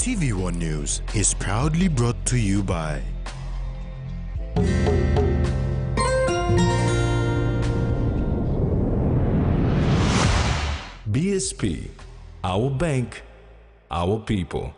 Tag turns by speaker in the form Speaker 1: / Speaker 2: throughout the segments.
Speaker 1: TVWAN News is proudly brought to you by
Speaker 2: BSP, our bank, our people.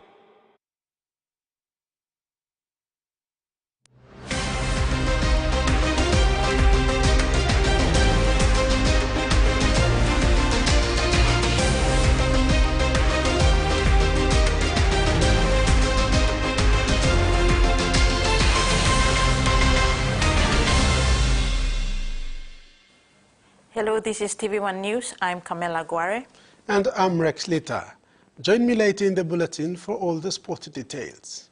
Speaker 3: Hello, this is TV1 News. I'm Camilla Guare.
Speaker 4: And I'm Rex Lita. Join me later in the bulletin for all the sport details.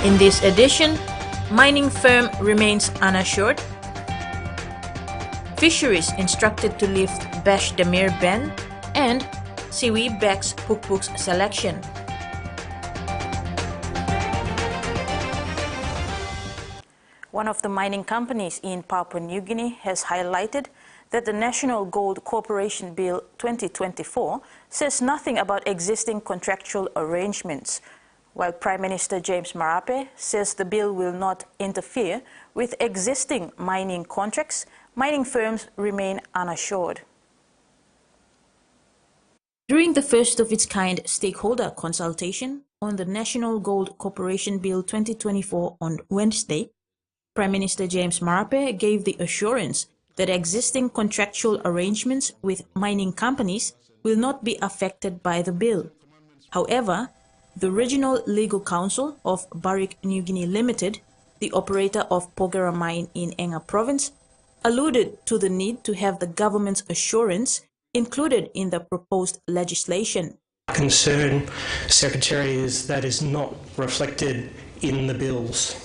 Speaker 3: In this edition, mining firm remains unassured. Fisheries instructed to lift Bash Damir ban, and Siwi backs Pukpuk's selection. One of the mining companies in Papua New Guinea has highlighted that the National Gold Corporation Bill 2024 says nothing about existing contractual arrangements, while Prime Minister James Marape says the bill will not interfere with existing mining contracts. Mining firms remain unassured. During the first of its kind stakeholder consultation on the National Gold Corporation Bill 2024 on Wednesday, Prime Minister James Marape gave the assurance that existing contractual arrangements with mining companies will not be affected by the bill. However, the Regional Legal Council of Barrick New Guinea Limited, the operator of Porgera Mine in Enga Province, alluded to the need to have the government's assurance included in the proposed legislation.
Speaker 5: Concern, Secretary, is that is not reflected in the bills.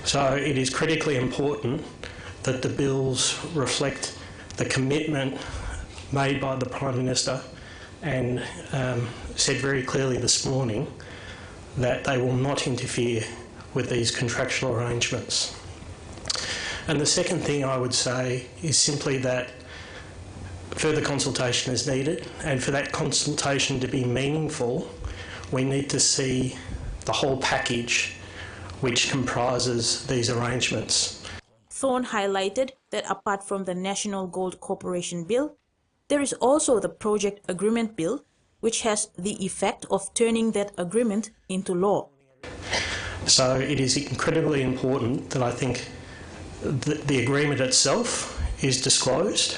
Speaker 5: So it is critically important that the bills reflect the commitment made by the Prime Minister and said very clearly this morning that they will not interfere with these contractual arrangements. And the second thing I would say is simply that further consultation is needed, and for that consultation to be meaningful, we need to see the whole package which comprises these arrangements.
Speaker 3: Thorne highlighted that apart from the National Gold Corporation Bill, there is also the Project Agreement Bill, which has the effect of turning that agreement into law.
Speaker 5: So it is incredibly important that I think the agreement itself is disclosed,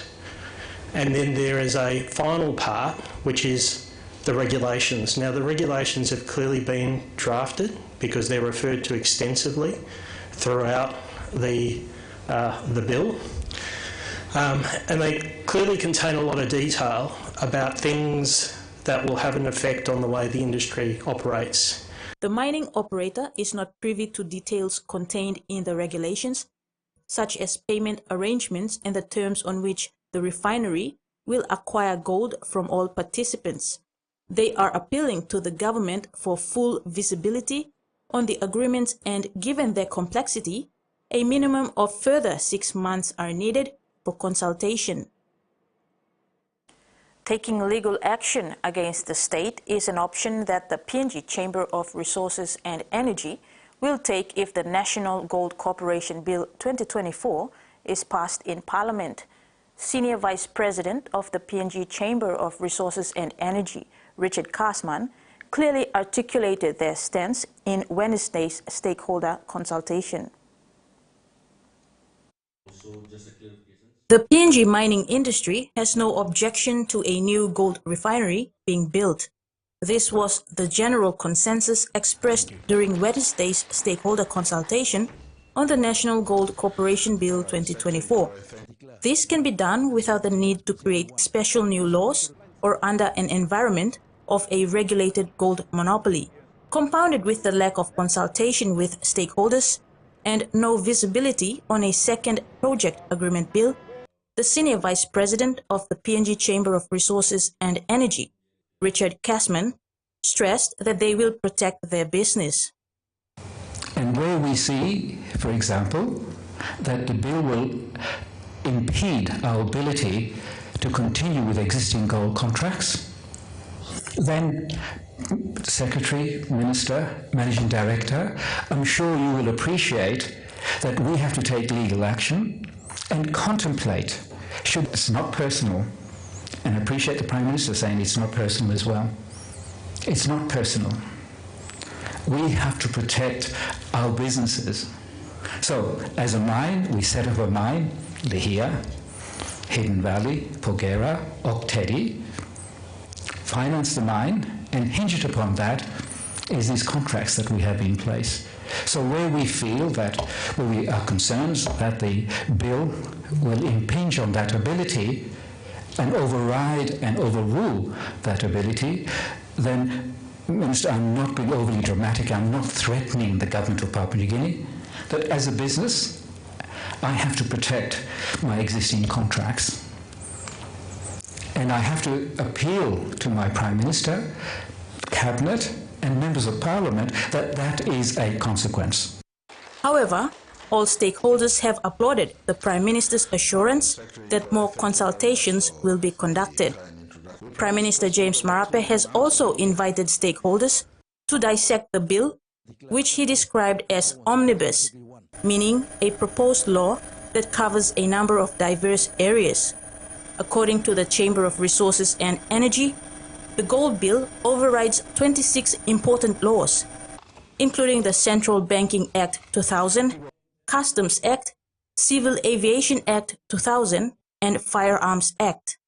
Speaker 5: and then there is a final part which is the regulations. Now, the regulations have clearly been drafted because they're referred to extensively throughout the bill, and they clearly contain a lot of detail about things that will have an effect on the way the industry operates.
Speaker 3: The mining operator is not privy to details contained in the regulations, such as payment arrangements and the terms on which the refinery will acquire gold from all participants. They are appealing to the government for full visibility on the agreements, and given their complexity, a minimum of further 6 months are needed for consultation. Taking legal action against the state is an option that the PNG Chamber of Resources and Energy will take if the National Gold Corporation Bill 2024 is passed in Parliament. Senior Vice President of the PNG Chamber of Resources and Energy, Richard Kasman, clearly articulated their stance in Wednesday's stakeholder consultation. The PNG mining industry has no objection to a new gold refinery being built. This was the general consensus expressed during Wednesday's stakeholder consultation on the National Gold Corporation Bill 2024. This can be done without the need to create special new laws or under an environment of a regulated gold monopoly, compounded with the lack of consultation with stakeholders and no visibility on a second project agreement bill. The Senior Vice President of the PNG Chamber of Resources and Energy, Richard Kasman, stressed that they will protect their business.
Speaker 6: And where we see, for example, that the bill will impede our ability to continue with existing gold contracts, then Secretary, Minister, Managing Director, I'm sure you will appreciate that we have to take legal action and contemplate, should it's not personal, and I appreciate the Prime Minister saying it's not personal as well. It's not personal. We have to protect our businesses. So, as a mine, we set up a mine, Lihia, Hidden Valley, Porgera, Oktedi, finance the mine, and hinged upon that is these contracts that we have in place. So where we feel that, where we are concerned that the bill will impinge on that ability and override and overrule that ability, then, Minister, I'm not being overly dramatic, I'm not threatening the government of Papua New Guinea, that as a business, I have to protect my existing contracts. And I have to appeal to my Prime Minister, Cabinet, and members of Parliament that that is a consequence.
Speaker 3: However, all stakeholders have applauded the Prime Minister's assurance that more consultations will be conducted. Prime Minister James Marape has also invited stakeholders to dissect the bill, which he described as omnibus, meaning a proposed law that covers a number of diverse areas. According to the Chamber of Resources and Energy, the Gold Bill overrides 26 important laws, including the Central Banking Act 2000, Customs Act, Civil Aviation Act 2000, and Firearms Act.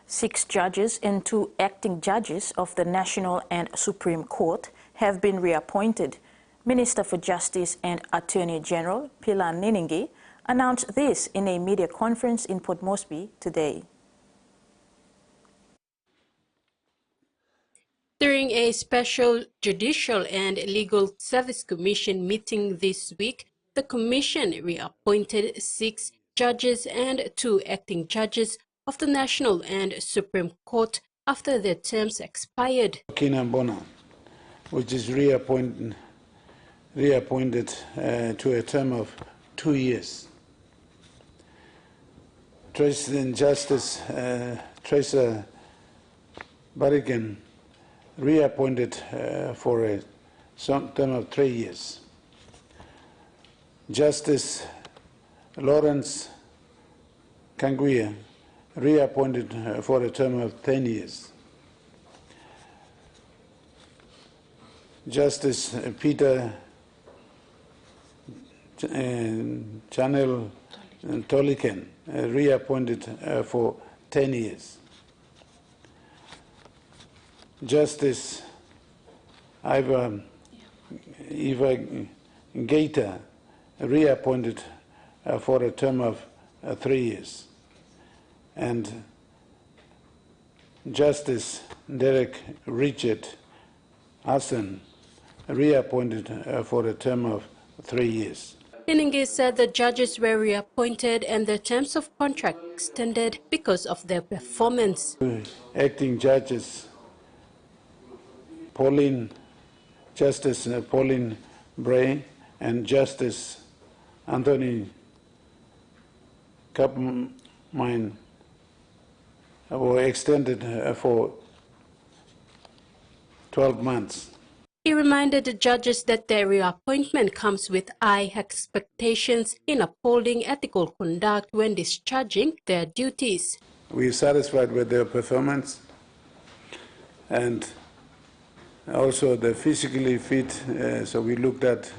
Speaker 3: 6 judges and 2 acting judges of the National and Supreme Court have been reappointed. Minister for Justice and Attorney General Pilar Niningi announced this in a media conference in Port Moresby today.
Speaker 7: During a special Judicial and Legal Service Commission meeting this week, the Commission reappointed 6 judges and 2 acting judges of the National and Supreme Court after their terms expired.
Speaker 8: Kinambona, which is reappointed to a term of 2 years. President Justice Teresa Barrigan reappointed for a term of 3 years. Justice Lawrence Kanguia reappointed for a term of 10 years. Justice Peter Chanel Toliken reappointed for 10 years. Justice Eva Gaeta reappointed for a term of 3 years. And Justice Derek Richard Hassan reappointed for a term of 3 years.
Speaker 7: Niningi said the judges were reappointed and their terms of contract extended because of their performance.
Speaker 8: Acting judges Justice Pauline Bray and Justice Anthony Kapmine were extended for 12 months.
Speaker 7: He reminded the judges that their reappointment comes with high expectations in upholding ethical conduct when discharging their duties.
Speaker 8: We are satisfied with their performance and also they're physically fit, so we looked at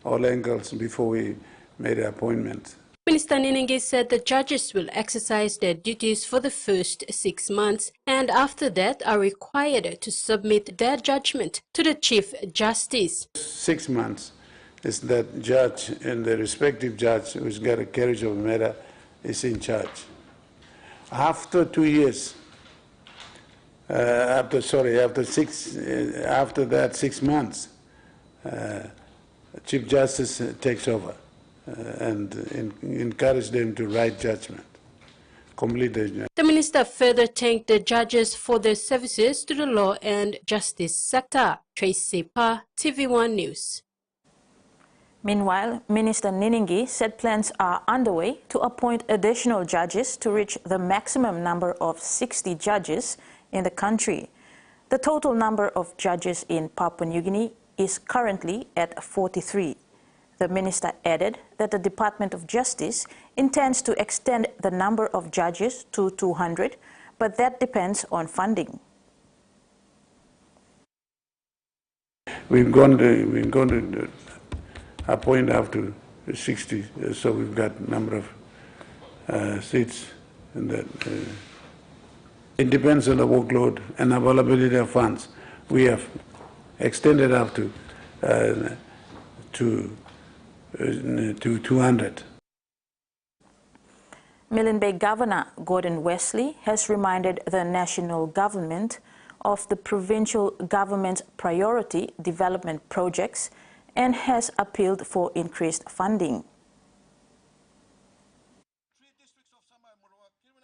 Speaker 8: all angles before we made an appointment.
Speaker 7: Minister Niningi said the judges will exercise their duties for the first 6 months and after that are required to submit their judgment to the Chief Justice.
Speaker 8: 6 months is that judge and the respective judge who's got a carriage of the matter is in charge. After 2 years, after that 6 months, Chief Justice takes over and encourage them to write judgment, complete the judgment.
Speaker 7: The minister further thanked the judges for their services to the law and justice sector. Tracy Pa, TVWAN News.
Speaker 3: Meanwhile, Minister Niningi said plans are underway to appoint additional judges to reach the maximum number of 60 judges in the country. The total number of judges in Papua New Guinea is currently at 43. The minister added that the Department of Justice intends to extend the number of judges to 200, but that depends on funding.
Speaker 8: We're going to appoint up to 60, so we've got a number of seats. And that, it depends on the workload and availability of funds. We have extended up to 200.
Speaker 3: Milne Bay Governor Gordon Wesley has reminded the national government of the provincial government's priority development projects and has appealed for increased funding.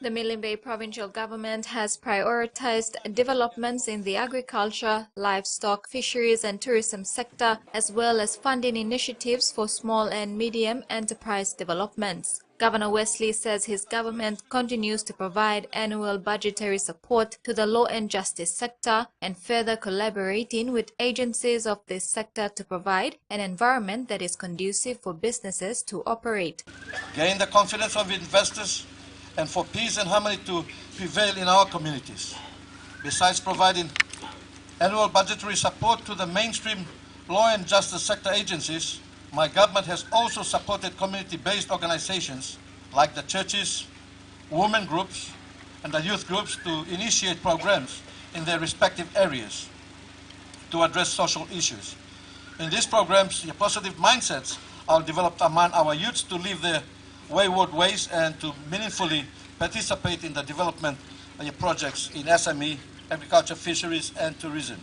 Speaker 9: The Milne Bay provincial government has prioritized developments in the agriculture, livestock, fisheries and tourism sector, as well as funding initiatives for small and medium enterprise developments. Governor Wesley says his government continues to provide annual budgetary support to the law and justice sector and further collaborating with agencies of this sector to provide an environment that is conducive for businesses to operate.
Speaker 10: Gain the confidence of investors and for peace and harmony to prevail in our communities. Besides providing annual budgetary support to the mainstream law and justice sector agencies, my government has also supported community-based organizations like the churches, women groups, and the youth groups to initiate programs in their respective areas to address social issues. In these programs, the positive mindsets are developed among our youths to leave their wayward ways and to meaningfully participate in the development of projects in SME, agriculture, fisheries, and tourism.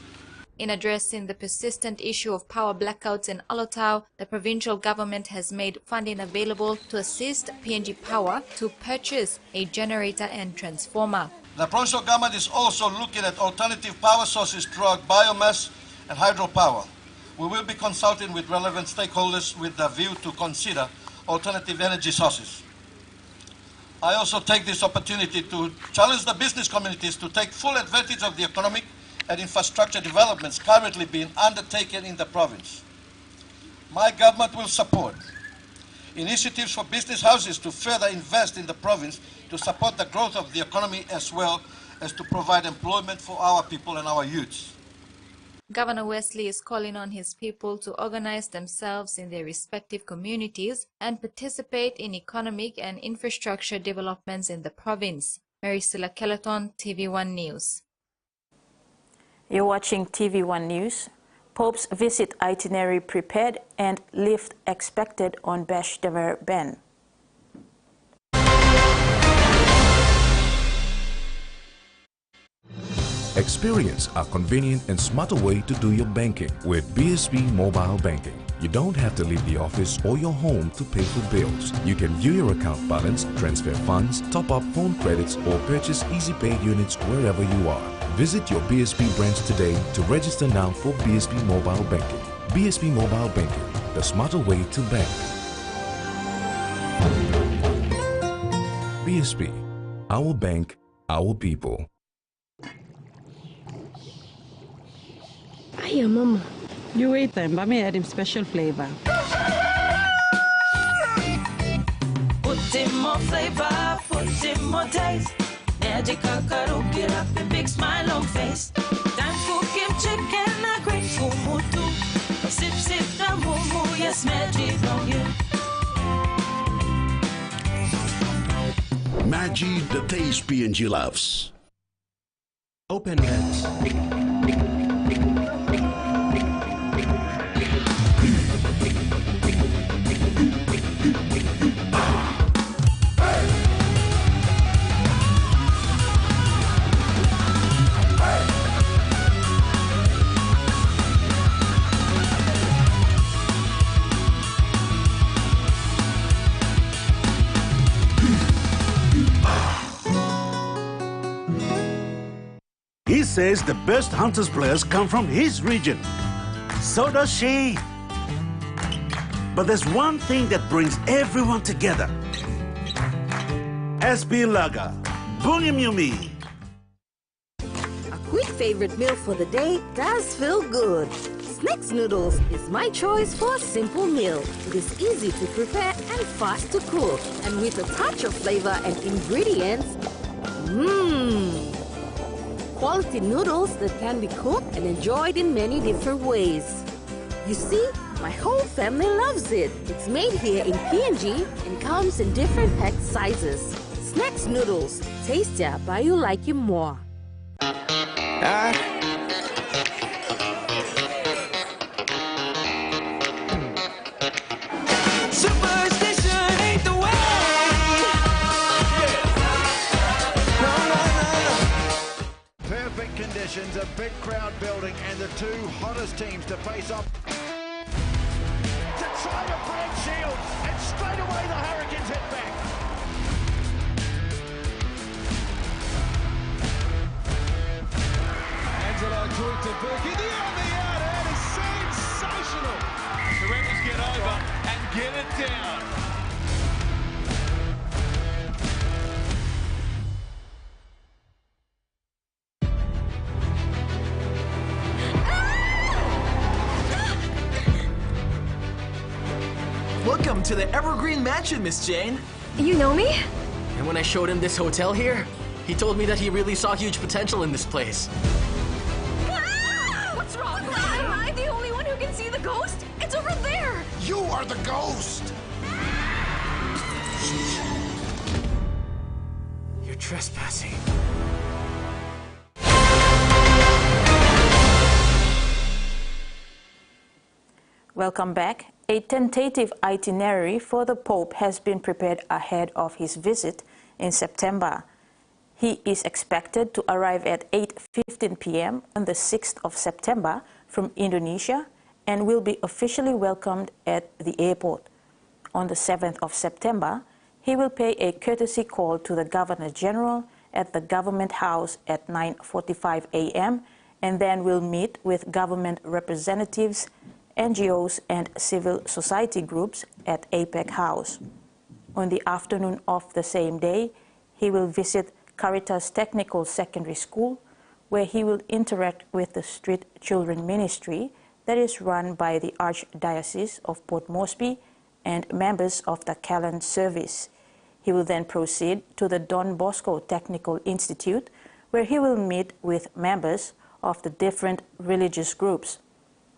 Speaker 9: In addressing the persistent issue of power blackouts in Alotau, the provincial government has made funding available to assist PNG Power to purchase a generator and transformer.
Speaker 10: The provincial government is also looking at alternative power sources throughout biomass and hydropower. We will be consulting with relevant stakeholders with the view to consider alternative energy sources. I also take this opportunity to challenge the business communities to take full advantage of the economic and infrastructure developments currently being undertaken in the province. My government will support initiatives for business houses to further invest in the province to support the growth of the economy as well as to provide employment for our people and our youths.
Speaker 9: Governor Wesley is calling on his people to organize themselves in their respective communities and participate in economic and infrastructure developments in the province. Maricela Kelleton, TVWAN News.
Speaker 3: You're watching TVWAN News. Pope's visit itinerary prepared and lift expected on Besh Dever Ben.
Speaker 2: Experience a convenient and smarter way to do your banking with BSB Mobile Banking. You don't have to leave the office or your home to pay for bills. You can view your account balance, transfer funds, top up phone credits, or purchase easy pay units wherever you are. Visit your BSB branch today to register now for BSB Mobile Banking. BSB Mobile Banking, the smarter way to bank. BSB, our bank, our people.
Speaker 11: Hiya, Mama. You wait then, but me add him special flavor.
Speaker 12: Put in more flavor, put in more taste. Magical cuddle, get up and big smile on face. Time for Kim chicken, a great fumu too. Sip, sip, the moo, yes, magic on you.
Speaker 13: Maggi, the taste PNG loves.
Speaker 14: Open hands.
Speaker 13: He says the best Hunters players come from his region. So does she. But there's one thing that brings everyone together. SB Lager, Bunyamyumi.
Speaker 15: A quick favorite meal for the day does feel good. Snacks noodles is my choice for a simple meal. It is easy to prepare and fast to cook. And with a touch of flavor and ingredients, quality noodles that can be cooked and enjoyed in many different ways. You see, my whole family loves it. It's made here in PNG and comes in different pack sizes. Snacks noodles, tastier by you like you more.
Speaker 12: Superstition ain't the way.
Speaker 16: Perfect conditions, a big crowd building, and the two hottest teams to face off. To try to break shield, and straight away the Hurricanes hit back. Angelo Tuitabuki, the other yard, that is sensational. The Rebels get over and get it down.
Speaker 17: Welcome to the Evergreen Mansion, Miss Jane.
Speaker 18: You know me?
Speaker 17: And when I showed him this hotel here, he told me that he really saw huge potential in this place.
Speaker 18: What's wrong? Am I the only one who can see the ghost? It's over there!
Speaker 16: You are the ghost!
Speaker 17: You're trespassing.
Speaker 3: Welcome back. A tentative itinerary for the Pope has been prepared ahead of his visit in September. He is expected to arrive at 8:15 p.m. on the 6th of September from Indonesia and will be officially welcomed at the airport. On the 7th of September, he will pay a courtesy call to the Governor-General at the Government House at 9:45 a.m. and then will meet with government representatives, NGOs and civil society groups at APEC House. On the afternoon of the same day, he will visit Caritas Technical Secondary School, where he will interact with the Street Children Ministry that is run by the Archdiocese of Port Moresby and members of the Callan Service. He will then proceed to the Don Bosco Technical Institute, where he will meet with members of the different religious groups.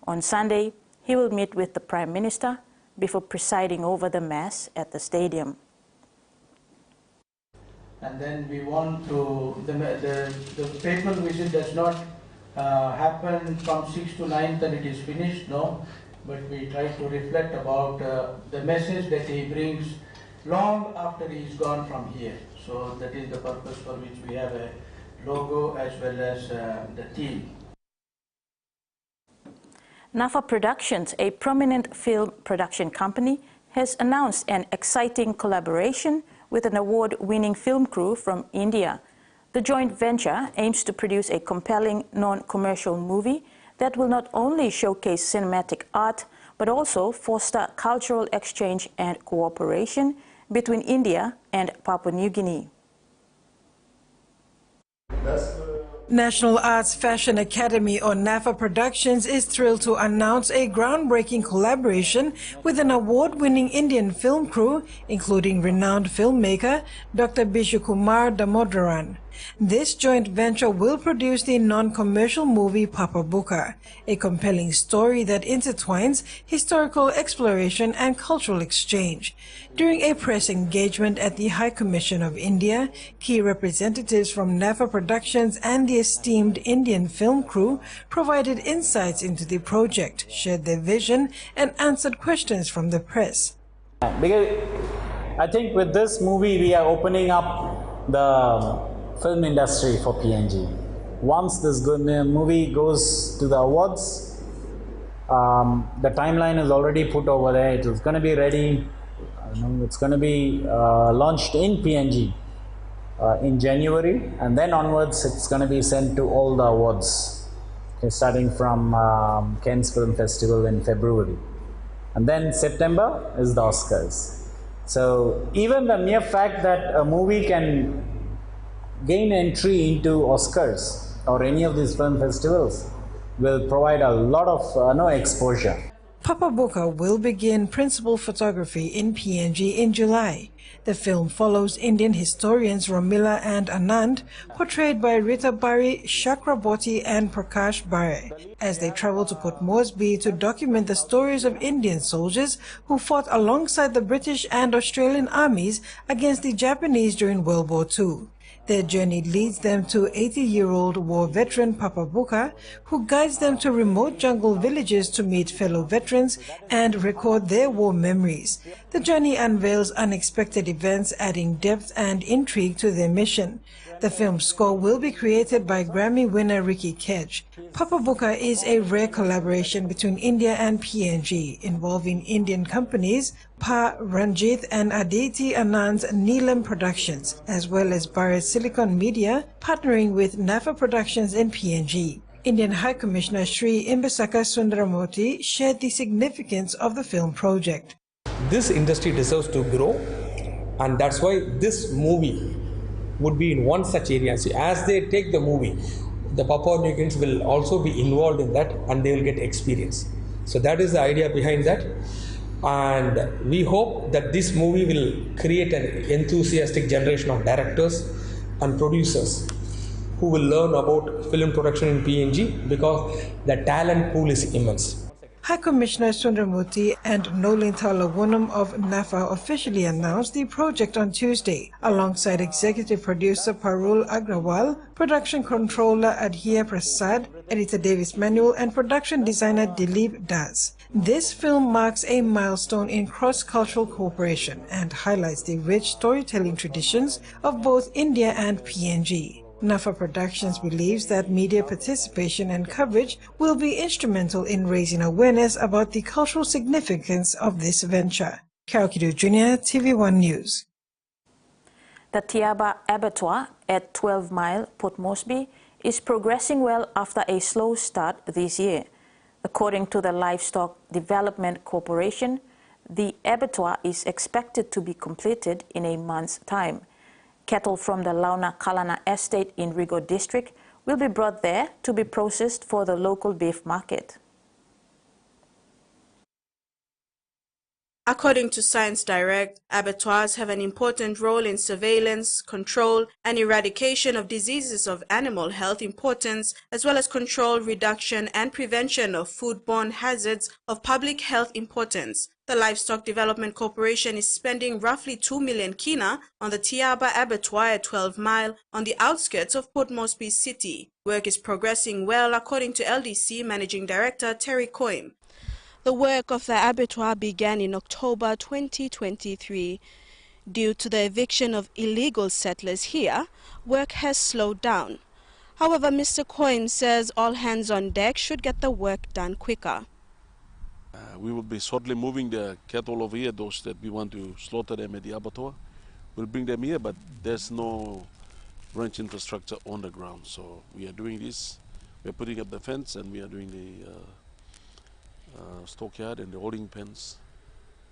Speaker 3: On Sunday, he will meet with the Prime Minister before presiding over the Mass at the stadium.
Speaker 19: And then we want to, the papal visit does not happen from 6 to 9 that it is finished, no, but we try to reflect about the message that he brings long after he is gone from here. So that is the purpose for which we have a logo as well as the theme.
Speaker 3: NAFA Productions, a prominent film production company, has announced an exciting collaboration with an award-winning film crew from India. The joint venture aims to produce a compelling non-commercial movie that will not only showcase cinematic art, but also foster cultural exchange and cooperation between India and Papua New Guinea.
Speaker 20: National Arts Fashion Academy, or NAFA Productions, is thrilled to announce a groundbreaking collaboration with an award-winning Indian film crew, including renowned filmmaker Dr. Bishu Kumar Damodaran. This joint venture will produce the non-commercial movie Papa Buka, a compelling story that intertwines historical exploration and cultural exchange. During a press engagement at the High Commission of India, key representatives from NAFA Productions and the esteemed Indian film crew provided insights into the project, shared their vision, and answered questions from the press.
Speaker 21: Because I think with this movie we are opening up the film industry for PNG. Once this movie goes to the awards, the timeline is already put over there. It is going to be ready. It's going to be launched in PNG in January, and then onwards it's going to be sent to all the awards, okay, starting from Cannes Film Festival in February. And then September is the Oscars. So even the mere fact that a movie can gain entry into Oscars or any of these film festivals will provide a lot of exposure.
Speaker 20: Papa Buka will begin principal photography in PNG in July. The film follows Indian historians Romila and Anand, portrayed by Rita Bari, Chakraborty and Prakash Bare, as they travel to Port Moresby to document the stories of Indian soldiers who fought alongside the British and Australian armies against the Japanese during World War II. Their journey leads them to 80-year-old war veteran Papa Buka, who guides them to remote jungle villages to meet fellow veterans and record their war memories. The journey unveils unexpected events, adding depth and intrigue to their mission. The film's score will be created by Grammy winner Ricky Kedge. Papa Buka is a rare collaboration between India and PNG, involving Indian companies Pa Ranjit and Aditi Anand's Neelam Productions, as well as Bharat Silicon Media, partnering with NAFA Productions in PNG. Indian High Commissioner Sri Imbasaka Sundaramurthy shared the significance of the film project.
Speaker 1: This industry deserves to grow, and that's why this movie would be in one such area. So as they take the movie, the Papua New Guineans will also be involved in that and they will get experience. So that is the idea behind that. And we hope that this movie will create an enthusiastic generation of directors and producers who will learn about film production in PNG, because the talent pool is immense.
Speaker 20: High Commissioner Sundaramurthy and Nolin Talawunam of NAFA officially announced the project on Tuesday, alongside executive producer Parul Agrawal, production controller Adhya Prasad, editor Davis Manuel, and production designer Dilip Das. This film marks a milestone in cross-cultural cooperation and highlights the rich storytelling traditions of both India and PNG. NAFA Productions believes that media participation and coverage will be instrumental in raising awareness about the cultural significance of this venture. Kaokidu Jr., TVWAN News.
Speaker 3: The Tiaba abattoir at 12 Mile, Port Moresby, is progressing well after a slow start this year. According to the Livestock Development Corporation, the abattoir is expected to be completed in a month's time. Cattle from the Launa Kalana estate in Rigo district will be brought there to be processed for the local beef market.
Speaker 22: According to Science Direct, abattoirs have an important role in surveillance, control, and eradication of diseases of animal health importance, as well as control, reduction, and prevention of foodborne hazards of public health importance. The Livestock Development Corporation is spending roughly 2 million kina on the Tiaba abattoir at 12 Mile on the outskirts of Port Moresby City. Work is progressing well, according to LDC Managing Director Terry Coim. The work of the abattoir began in October 2023. Due to the eviction of illegal settlers here, work has slowed down. However, Mr. Coim says all hands on deck should get the work done quicker.
Speaker 23: We will be shortly moving the cattle over here, those that we want to slaughter them at the abattoir. We'll bring them here, but there's no ranch infrastructure on the ground. So we are doing this. We're putting up the fence and we are doing the stockyard and the holding pens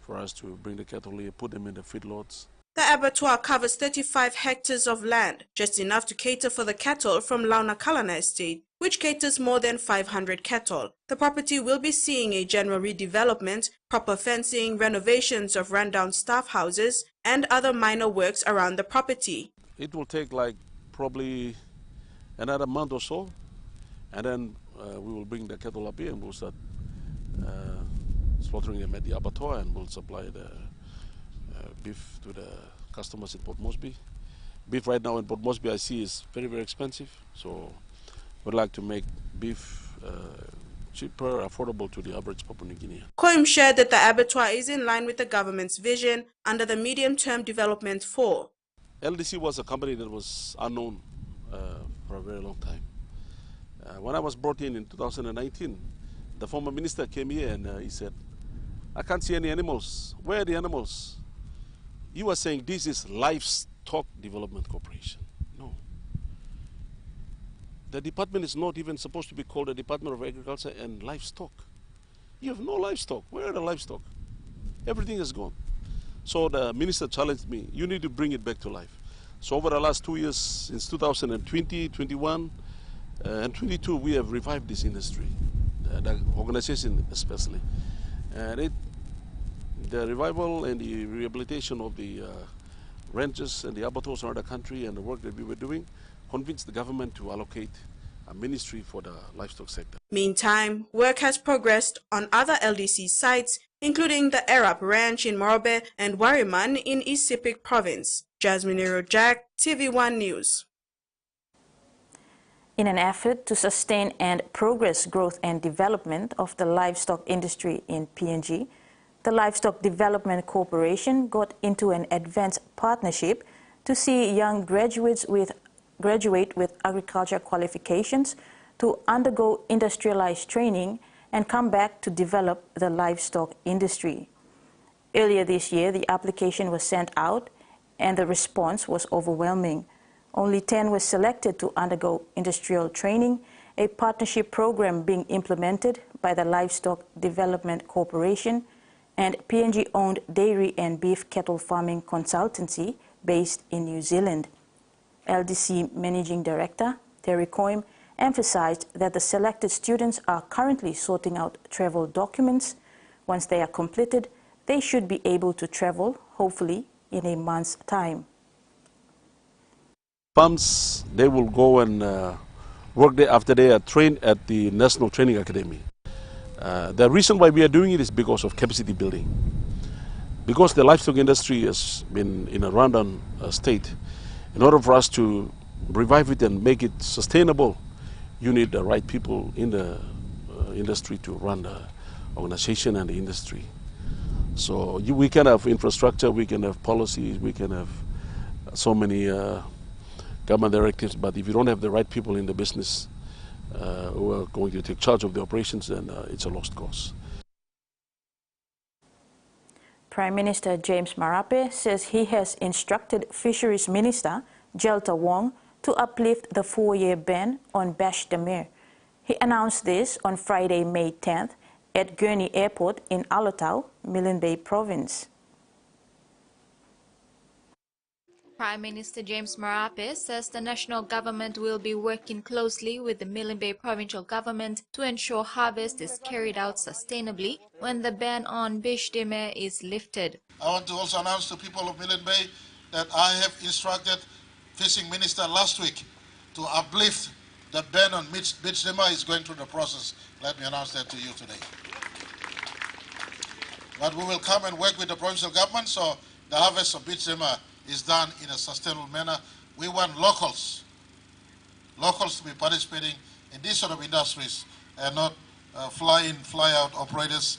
Speaker 23: for us to bring the cattle here, put them in the feedlots.
Speaker 22: The abattoir covers 35 hectares of land, just enough to cater for the cattle from Launa Kalana estate, which caters more than 500 cattle. The property will be seeing a general redevelopment, proper fencing, renovations of rundown staff houses, and other minor works around the property.
Speaker 23: It will take like probably another month or so, and then we will bring the cattle up here and we'll start slaughtering them at the abattoir, and we'll supply the beef to the customers in Port Moresby. Beef right now in Port Moresby I see is very, very expensive, so we'd like to make beef cheaper, affordable to the average Papua New Guinean.
Speaker 22: Coim shared that the abattoir is in line with the government's vision under the Medium-Term Development 4.
Speaker 23: LDC was a company that was unknown for a very long time. When I was brought in 2019, the former minister came here and he said, I can't see any animals. Where are the animals? You are saying this is Livestock Development Corporation. No. The department is not even supposed to be called the Department of Agriculture and Livestock. You have no livestock. Where are the livestock? Everything is gone. So the minister challenged me, you need to bring it back to life. So over the last 2 years, since 2020, 21, and 22, we have revived this industry, the organization especially. And the revival and the rehabilitation of the ranches and the abattoirs around the country and the work that we were doing convinced the government to allocate a ministry for the livestock sector.
Speaker 22: Meantime, work has progressed on other LDC sites, including the Arab Ranch in Milne and Wariman in East Sepik Province. Jasmine Rojak, TVWAN News.
Speaker 3: In an effort to sustain and progress growth and development of the livestock industry in PNG, the Livestock Development Corporation got into an advanced partnership to see young graduate with agriculture qualifications to undergo industrialized training and come back to develop the livestock industry. Earlier this year, the application was sent out and the response was overwhelming. Only 10 were selected to undergo industrial training, a partnership program being implemented by the Livestock Development Corporation and PNG-owned dairy and beef cattle farming consultancy based in New Zealand. LDC Managing Director Terry Coim emphasized that the selected students are currently sorting out travel documents. Once they are completed, they should be able to travel, hopefully, in a month's time.
Speaker 23: Farms, they will go and work there after they are trained at the National Training Academy. The reason why we are doing it is because of capacity building. Because the livestock industry has been in a rundown state, in order for us to revive it and make it sustainable, you need the right people in the industry to run the organization and the industry. So we can have infrastructure, we can have policies, we can have so many government directives, but if you don't have the right people in the business who are going to take charge of the operations, then it's a lost cause.
Speaker 3: Prime Minister James Marape says he has instructed Fisheries Minister Jelta Wong to uplift the 4-year ban on bêche de mer. He announced this on Friday, May 10th at Gurney Airport in Alotau, Milne Bay Province.
Speaker 9: Prime Minister James Marape says the national government will be working closely with the Milne Bay provincial government to ensure harvest is carried out sustainably when the ban on bêche de mer is lifted.
Speaker 10: I want to also announce to people of Milne Bay that I have instructed Fishing Minister last week to uplift the ban on bêche de mer. Is going through the process. Let me announce that to you today. But we will come and work with the provincial government so the harvest of bêche de mer is done in a sustainable manner. We want locals to be participating in these sort of industries and not fly-in, fly-out operators.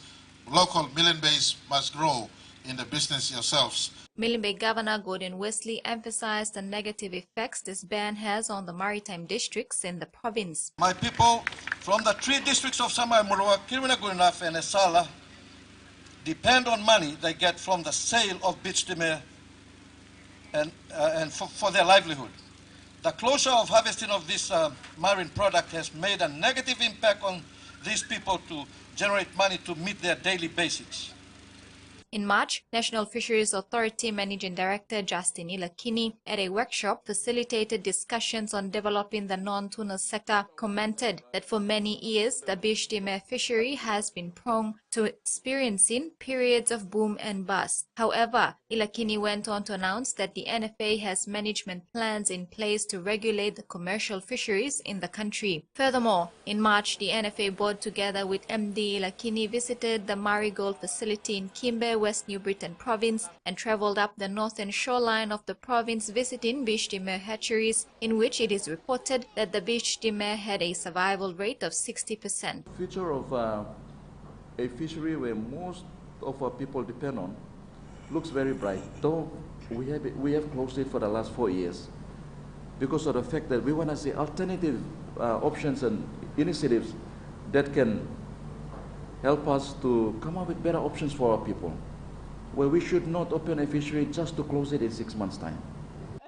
Speaker 10: Local Milne Bays must grow in the business yourselves.
Speaker 9: Milne Bay Governor Gordon Wesley emphasized the negative effects this ban has on the maritime districts in the province.
Speaker 10: My people from the 3 districts of Samai Murua, Kirwina-Gurunaf and Esala depend on money they get from the sale of bêche de mer and for their livelihood. The closure of harvesting of this marine product has made a negative impact on these people to generate money to meet their daily basics.
Speaker 9: In March, National Fisheries Authority Managing Director Justin Ilakini, at a workshop facilitated discussions on developing the non-tuna sector, commented that for many years the bêche de mer fishery has been prone to experiencing periods of boom and bust. However, Ilakini went on to announce that the NFA has management plans in place to regulate the commercial fisheries in the country. Furthermore, in March, the NFA board together with MD Ilakini visited the Marigold facility in Kimbe, West New Britain Province, and travelled up the northern shoreline of the province visiting bêche de mer hatcheries, in which it is reported that the bêche de mer had a survival rate of 60%.
Speaker 4: The future of a fishery where most of our people depend on looks very bright, though we have closed it for the last 4 years because of the fact that we want to see alternative options and initiatives that can help us to come up with better options for our people, where we should not open a fishery just to close it in 6 months' time.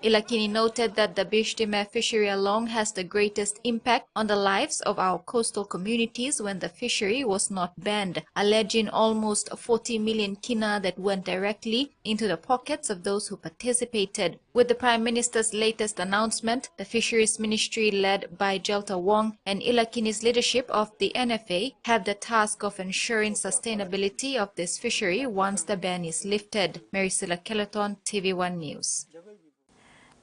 Speaker 9: Ilakini noted that the Bishtime fishery alone has the greatest impact on the lives of our coastal communities when the fishery was not banned, alleging almost 40 million kina that went directly into the pockets of those who participated. With the Prime Minister's latest announcement, the Fisheries Ministry led by Jelta Wong and Ilakini's leadership of the NFA have the task of ensuring sustainability of this fishery once the ban is lifted. Maricela Kelleton, TVWAN News.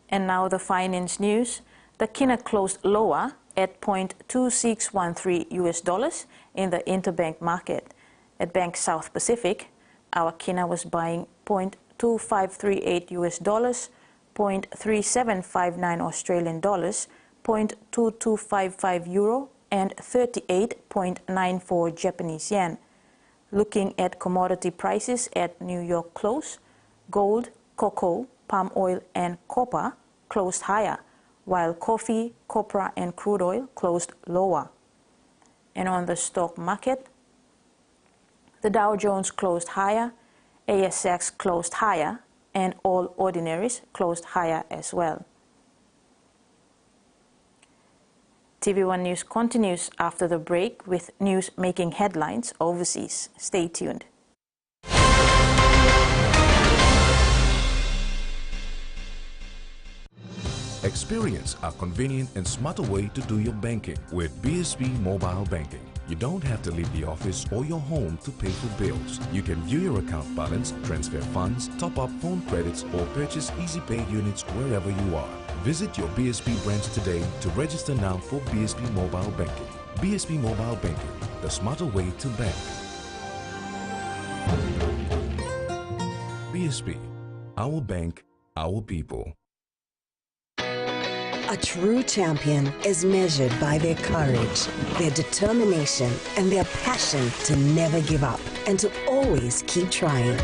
Speaker 3: And now the finance news. The kina closed lower at $0.2613 in the interbank market. At Bank South Pacific, our kina was buying $0.2538 $0.3759 Australian dollars, $0.2255 euro, and 38.94 Japanese yen. Looking at commodity prices at New York close, gold, cocoa, palm oil, and copper closed higher, while coffee, copra, and crude oil closed lower. And on the stock market, the Dow Jones closed higher, ASX closed higher, and all ordinaries closed higher as well. TV1 News continues after the break with news making headlines overseas. Stay tuned.
Speaker 2: Experience a convenient and smarter way to do your banking with BSP Mobile Banking. You don't have to leave the office or your home to pay for bills. You can view your account balance, transfer funds, top up phone credits, or purchase Easy Pay units wherever you are. Visit your BSP branch today to register now for BSP Mobile Banking. BSP Mobile Banking, the smarter way to bank. BSP, our bank, our people.
Speaker 5: A true champion is measured by their courage, their determination, and their passion to never give up and to always keep trying.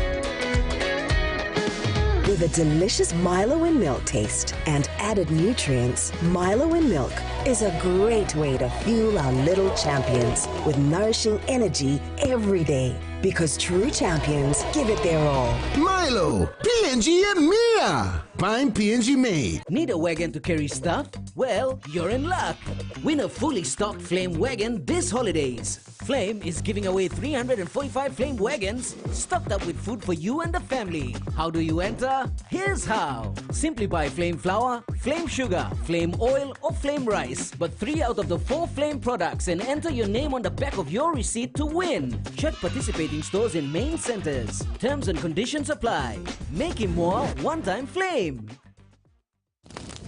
Speaker 5: With a delicious Milo in milk taste and added nutrients, Milo in milk is a great way to fuel our little champions with nourishing energy every day. Because true champions give it their all.
Speaker 6: Milo, PNG-India. Buying PNG made.
Speaker 7: Need a wagon to carry stuff? Well, you're in luck. Win a fully stocked Flame wagon this holidays. Flame is giving away 345 Flame wagons stocked up with food for you and the family. How do you enter? Here's how. Simply buy Flame flour, Flame sugar, Flame oil, or Flame rice. But 3 out of the 4 Flame products and enter your name on the back of your receipt to win. Check participating stores in main centers. Terms and conditions apply. Make it more one-time Flame.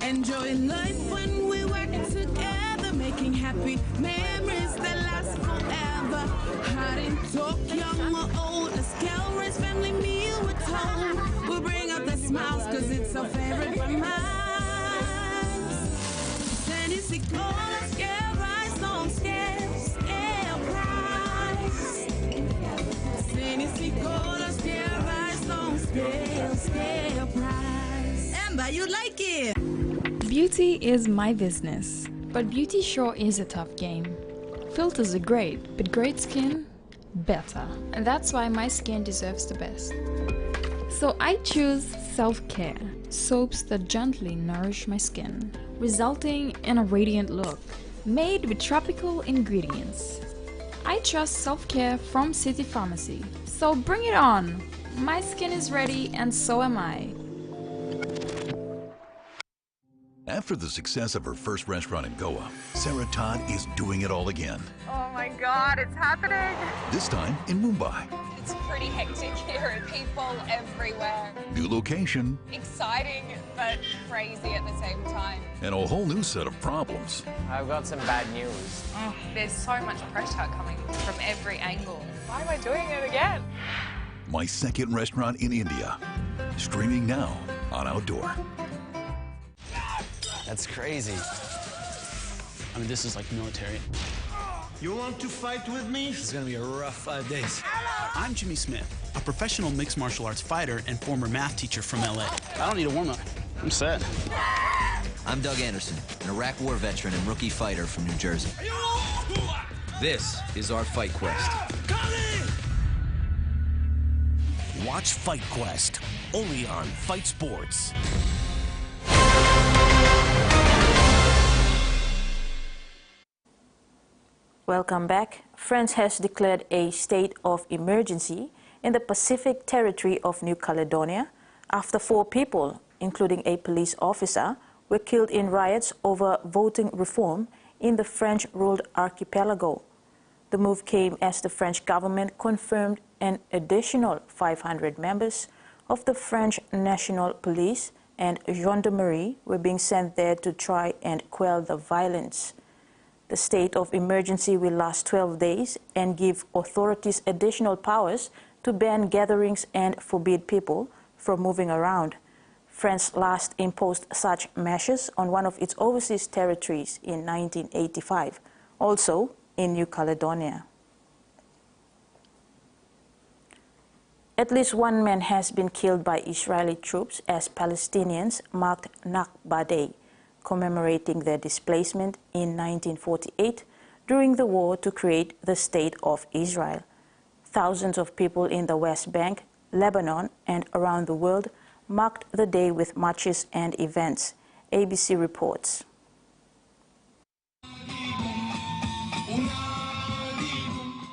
Speaker 12: Enjoy life when we're working together, making happy memories that last forever. Hot in talk, young or old, a scale race, family meal we're told. We'll bring out the smiles cause it's our favorite reminds. Tennessee cola, scale rice, don't scale, scale price. Tennessee cola, scale rice, don't scale, scale price. Amber, you like it?
Speaker 24: Beauty is my business, but beauty sure is a tough game. Filters are great, but great skin, better. And that's why my skin deserves the best. So I choose self-care, soaps that gently nourish my skin, resulting in a radiant look, made with tropical ingredients. I trust self-care from City Pharmacy, so bring it on! My skin is ready and so am I.
Speaker 25: After the success of her first restaurant in Goa, Sarah Todd is doing it all again.
Speaker 18: Oh my God, it's happening!
Speaker 25: This time in Mumbai.
Speaker 18: It's pretty hectic here, people everywhere.
Speaker 25: New location.
Speaker 18: Exciting, but crazy at the same time.
Speaker 25: And a whole new set of problems.
Speaker 26: I've got some bad news.
Speaker 18: There's so much pressure coming from every angle. Why am I doing it again?
Speaker 25: My second restaurant in India. Streaming now on Outdoor.
Speaker 17: That's crazy. I mean, this is like military.
Speaker 6: You want to fight with me?
Speaker 14: It's gonna be a rough 5 days. I'm Jimmy Smith, a professional mixed martial arts fighter and former math teacher from LA.
Speaker 17: I don't need a warm-up. I'm set.
Speaker 27: I'm Doug Anderson, an Iraq war veteran and rookie fighter from New Jersey. This is our Fight Quest.
Speaker 28: Watch Fight Quest, only on Fight Sports.
Speaker 3: Welcome back. France has declared a state of emergency in the Pacific territory of New Caledonia after 4 people, including a police officer, were killed in riots over voting reform in the French-ruled archipelago. The move came as the French government confirmed an additional 500 members of the French National Police and Gendarmerie were being sent there to try and quell the violence. The state of emergency will last 12 days and give authorities additional powers to ban gatherings and forbid people from moving around. France last imposed such measures on one of its overseas territories in 1985, also in New Caledonia. At least 1 man has been killed by Israeli troops as Palestinians marked Nakba Day, commemorating their displacement in 1948 during the war to create the State of Israel. Thousands of people in the West Bank, Lebanon, and around the world marked the day with marches and events. ABC reports.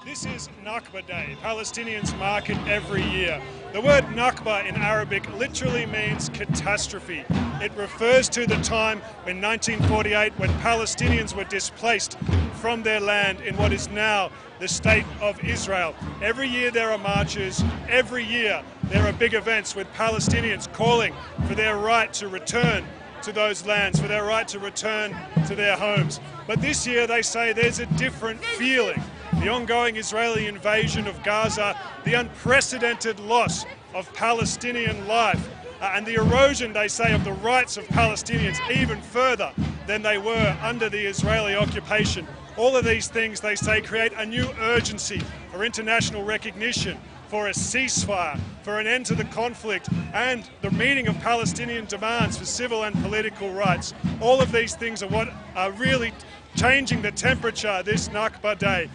Speaker 8: This is Nakba Day. Palestinians mark it every year. The word Nakba in Arabic literally means catastrophe. It refers to the time in 1948 when Palestinians were displaced from their land in what is now the State of Israel. Every year there are marches, every year there are big events with Palestinians calling for their right to return to those lands, for their right to return to their homes. But this year they say there's a different feeling. The ongoing Israeli invasion of Gaza, the unprecedented loss of Palestinian life, and the erosion, they say, of the rights of Palestinians even further than they were under the Israeli occupation. All of these things, they say, create a new urgency for international recognition, for a ceasefire, for an end to the conflict, and the meeting of Palestinian demands for civil and political rights. All of these things are what are really changing the temperature this Nakba Day.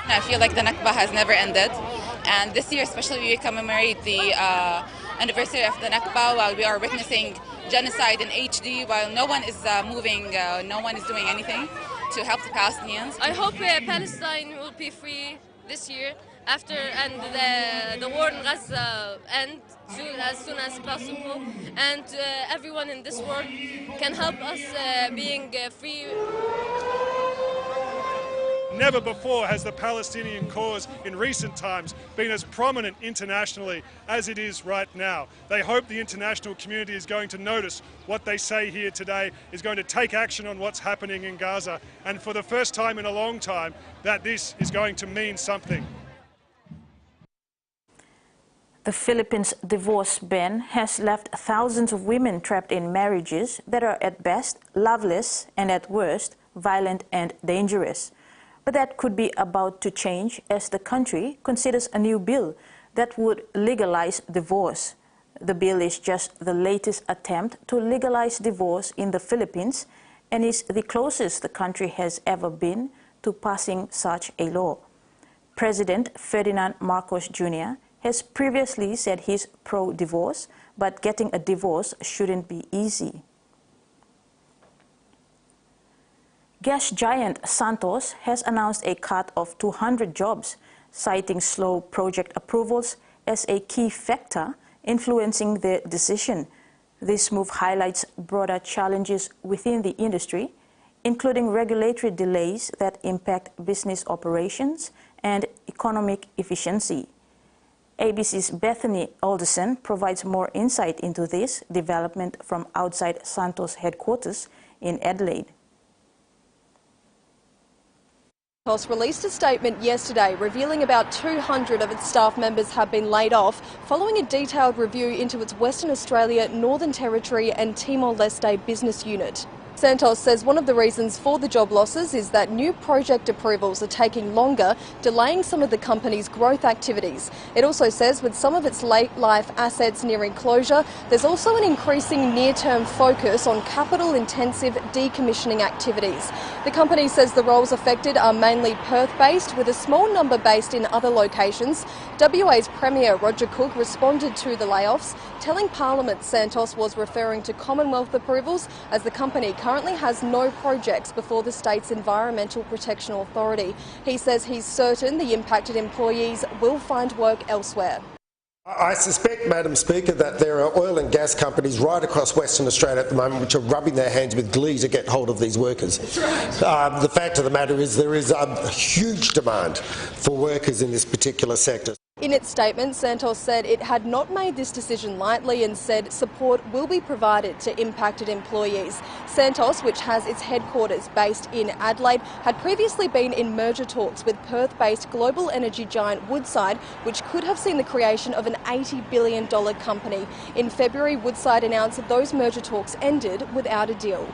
Speaker 11: I feel like the Nakba has never ended, and this year especially we commemorate the anniversary of the Nakba while we are witnessing genocide in HD, while no one is moving, no one is doing anything to help the Palestinians.
Speaker 13: I hope Palestine will be free this year after and the war in Gaza ends as soon as possible, and everyone in this world can help us being free.
Speaker 8: Never before has the Palestinian cause in recent times been as prominent internationally as it is right now. They hope the international community is going to notice what they say here today, is going to take action on what's happening in Gaza, and for the first time in a long time, that this is going to mean something.
Speaker 3: The Philippines' divorce ban has left thousands of women trapped in marriages that are at best loveless and at worst violent and dangerous. But that could be about to change as the country considers a new bill that would legalize divorce. The bill is just the latest attempt to legalize divorce in the Philippines and is the closest the country has ever been to passing such a law. President Ferdinand Marcos Jr. has previously said he's pro-divorce, but getting a divorce shouldn't be easy. Gas giant Santos has announced a cut of 200 jobs, citing slow project approvals as a key factor influencing the decision. This move highlights broader challenges within the industry, including regulatory delays that impact business operations and economic efficiency. ABC's Bethany Alderson provides more insight into this development from outside Santos headquarters in Adelaide.
Speaker 15: Santos released a statement yesterday revealing about 200 of its staff members have been laid off following a detailed review into its Western Australia, Northern Territory and Timor-Leste business unit. Santos says one of the reasons for the job losses is that new project approvals are taking longer, delaying some of the company's growth activities. It also says with some of its late life assets nearing closure, there's also an increasing near-term focus on capital-intensive decommissioning activities. The company says the roles affected are mainly Perth-based, with a small number based in other locations. WA's Premier Roger Cook responded to the layoffs, telling Parliament Santos was referring to Commonwealth approvals as the company currently has no projects before the state's Environmental Protection Authority. He says he's certain the impacted employees will find work elsewhere.
Speaker 1: I suspect, Madam Speaker, that there are oil and gas companies right across Western Australia at the moment which are rubbing their hands with glee to get hold of these workers. The fact of the matter is there is a huge demand for workers in this particular sector.
Speaker 15: In its statement, Santos said it had not made this decision lightly and said support will be provided to impacted employees. Santos, which has its headquarters based in Adelaide, had previously been in merger talks with Perth-based global energy giant Woodside, which could have seen the creation of an $80 billion company. In February, Woodside announced that those merger talks ended without a deal.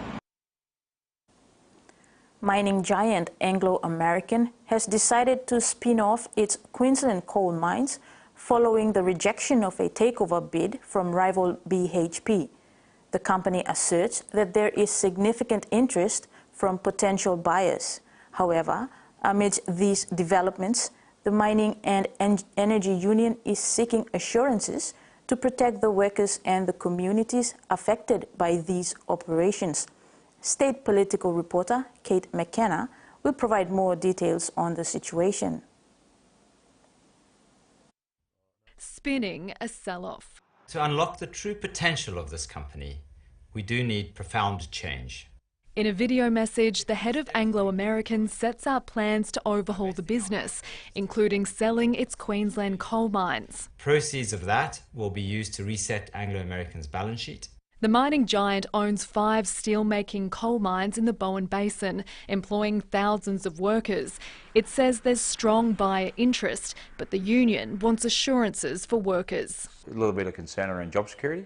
Speaker 3: Mining giant Anglo American has decided to spin off its Queensland coal mines following the rejection of a takeover bid from rival BHP. The company asserts that there is significant interest from potential buyers. However, amidst these developments, the Mining and Energy Union is seeking assurances to protect the workers and the communities affected by these operations. State political reporter Kate McKenna will provide more details on the situation.
Speaker 16: Spinning a sell-off.
Speaker 19: To unlock the true potential of this company, we do need profound change.
Speaker 16: In a video message, the head of Anglo American sets out plans to overhaul the business, including selling its Queensland coal mines.
Speaker 19: Proceeds of that will be used to reset Anglo American's balance sheet.
Speaker 16: The mining giant owns 5 steel-making coal mines in the Bowen Basin, employing thousands of workers. It says there's strong buyer interest, but the union wants assurances for workers.
Speaker 20: A little bit of concern around job security.